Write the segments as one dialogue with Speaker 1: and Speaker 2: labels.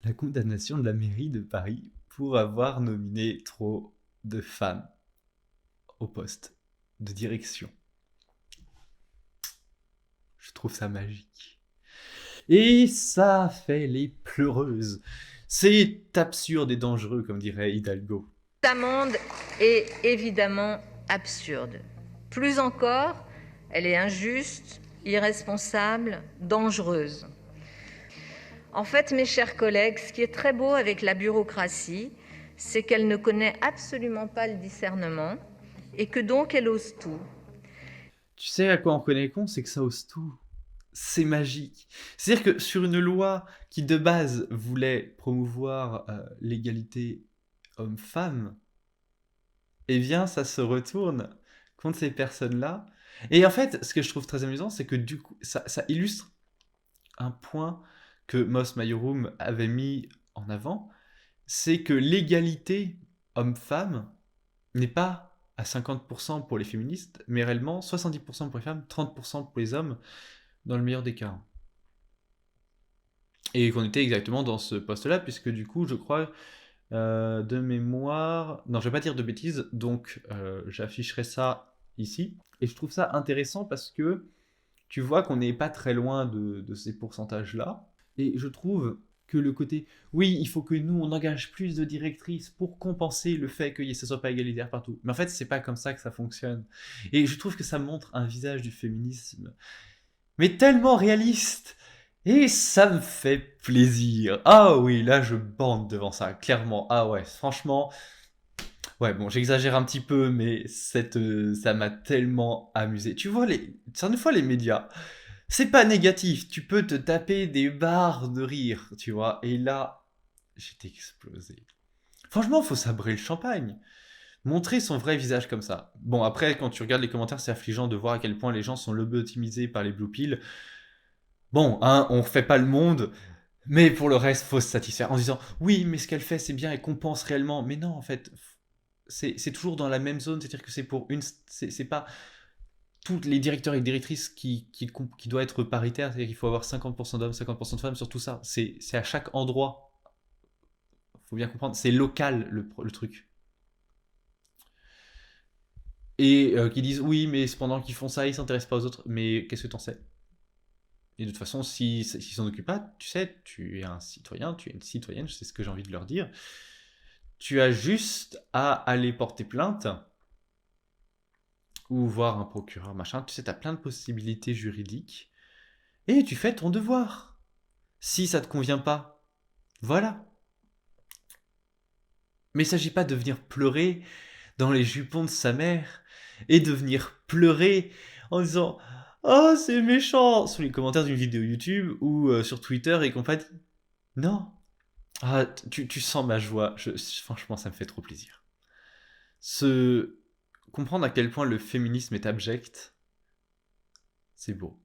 Speaker 1: la condamnation de la mairie de Paris pour avoir nominé trop de femmes au poste de direction. Je trouve ça magique. Et ça fait les pleureuses. C'est absurde et dangereux, comme dirait Hidalgo.
Speaker 2: Cette amende est évidemment absurde. Plus encore, elle est injuste, irresponsable, dangereuse. En fait, mes chers collègues, ce qui est très beau avec la bureaucratie, c'est qu'elle ne connaît absolument pas le discernement et que donc elle ose tout.
Speaker 1: Tu sais à quoi on reconnaît con, c'est que ça ose tout. C'est magique. C'est-à-dire que sur une loi qui de base voulait promouvoir l'égalité homme-femme, eh bien ça se retourne contre ces personnes-là. Et en fait, ce que je trouve très amusant, c'est que du coup, ça illustre un point que Moss Maiorum avait mis en avant, c'est que l'égalité homme-femme n'est pas à 50% pour les féministes, mais réellement 70% pour les femmes, 30% pour les hommes, dans le meilleur des cas. Et qu'on était exactement dans ce poste-là, puisque du coup, je crois, de mémoire... Non, je vais pas dire de bêtises, donc j'afficherai ça ici. Et je trouve ça intéressant parce que tu vois qu'on n'est pas très loin de ces pourcentages-là. Et je trouve que le côté, oui, il faut que nous, on engage plus de directrices pour compenser le fait que ce soit pas égalitaire partout. Mais en fait, c'est pas comme ça que ça fonctionne. Et je trouve que ça montre un visage du féminisme, mais tellement réaliste. Et ça me fait plaisir. Ah oui, là, je bande devant ça, clairement. Ah ouais, franchement... Ouais, bon, j'exagère un petit peu, mais ça m'a tellement amusé. Tu vois, certaines fois, les médias, c'est pas négatif. Tu peux te taper des barres de rire, tu vois. Et là, j'étais explosé. Franchement, faut sabrer le champagne. Montrer son vrai visage comme ça. Bon, après, quand tu regardes les commentaires, c'est affligeant de voir à quel point les gens sont lobotomisés par les blue pills. Bon, hein, on fait pas le monde, mais pour le reste, faut se satisfaire en disant oui, mais ce qu'elle fait, c'est bien, elle compense réellement. Mais non, en fait, c'est toujours dans la même zone, c'est-à-dire que c'est pour une. C'est pas tous les directeurs et directrices qui doivent être paritaires, c'est-à-dire qu'il faut avoir 50% d'hommes, 50% de femmes sur tout ça. C'est à chaque endroit, faut bien comprendre, c'est local le truc. Et qui disent oui, mais pendant qu'ils font ça, ils s'intéressent pas aux autres. Mais qu'est-ce que t'en sais? Et de toute façon, s'ils s'en occupent pas, tu sais, tu es un citoyen, tu es une citoyenne, c'est ce que j'ai envie de leur dire. Tu as juste à aller porter plainte ou voir un procureur, machin. Tu sais, tu as plein de possibilités juridiques et tu fais ton devoir. Si ça te convient pas, voilà. Mais il s'agit pas de venir pleurer dans les jupons de sa mère et de venir pleurer en disant oh c'est méchant sur les commentaires d'une vidéo YouTube ou sur Twitter et compagnie. Non. Ah, tu sens ma joie. Franchement, ça me fait trop plaisir. Comprendre à quel point le féminisme est abject, c'est beau.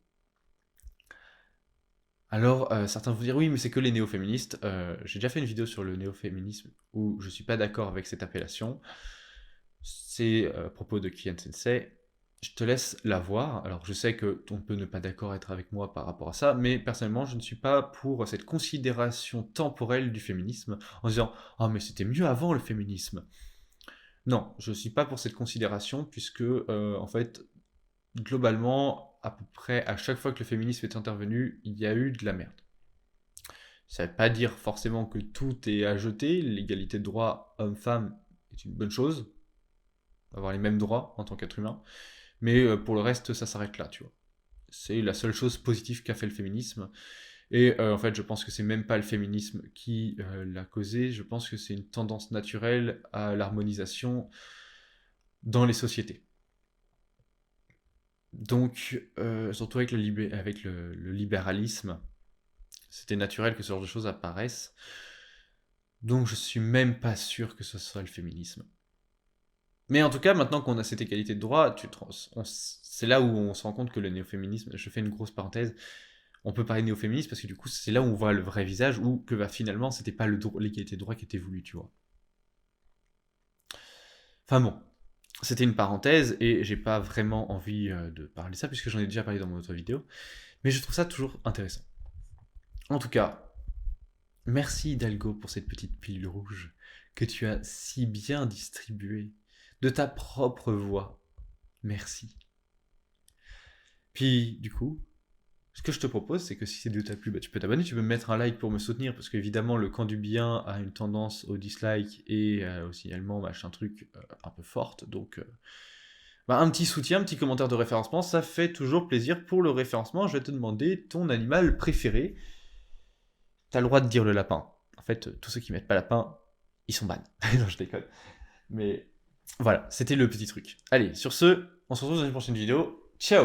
Speaker 1: Alors, certains vont dire oui, mais c'est que les néo-féministes. J'ai déjà fait une vidéo sur le néo-féminisme où je suis pas d'accord avec cette appellation. C'est à propos de Kian Sensei. Je te laisse la voir. Alors, je sais que on peut ne pas d'accord être avec moi par rapport à ça, mais personnellement, je ne suis pas pour cette considération temporelle du féminisme en disant ah mais c'était mieux avant le féminisme. Non, je ne suis pas pour cette considération puisque en fait, globalement, à peu près à chaque fois que le féminisme est intervenu, il y a eu de la merde. Ça ne veut pas dire forcément que tout est à jeter. L'égalité de droit homme-femme est une bonne chose, avoir les mêmes droits en tant qu'être humain. Mais pour le reste, ça s'arrête là, tu vois. C'est la seule chose positive qu'a fait le féminisme. Et en fait, je pense que c'est même pas le féminisme qui l'a causé. Je pense que c'est une tendance naturelle à l'harmonisation dans les sociétés. Donc, surtout avec le libéralisme, c'était naturel que ce genre de choses apparaissent. Donc, je suis même pas sûr que ce soit le féminisme. Mais en tout cas, maintenant qu'on a cette égalité de droit, c'est là où on se rend compte que le néo-féminisme, je fais une grosse parenthèse, on peut parler de néo-féminisme parce que du coup, c'est là où on voit le vrai visage, ou que finalement, c'était pas l'égalité de droit qui était voulu, tu vois. Enfin bon, c'était une parenthèse et j'ai pas vraiment envie de parler de ça puisque j'en ai déjà parlé dans mon autre vidéo, mais je trouve ça toujours intéressant. En tout cas, Merci Hidalgo pour cette petite pilule rouge que tu as si bien distribuée de ta propre voix. Merci. Puis, du coup, ce que je te propose, c'est que si cette vidéo t'a plu, bah, tu peux t'abonner, tu peux me mettre un like pour me soutenir, parce qu'évidemment, le camp du bien a une tendance au dislike et au signalement, machin truc, un peu forte. Donc, bah, un petit soutien, un petit commentaire de référencement, ça fait toujours plaisir. Pour le référencement, je vais te demander ton animal préféré. T'as le droit de dire le lapin. En fait, tous ceux qui mettent pas lapin, ils sont ban. Non, je déconne. Mais voilà, c'était le petit truc. Allez, sur ce, on se retrouve dans une prochaine vidéo. Ciao!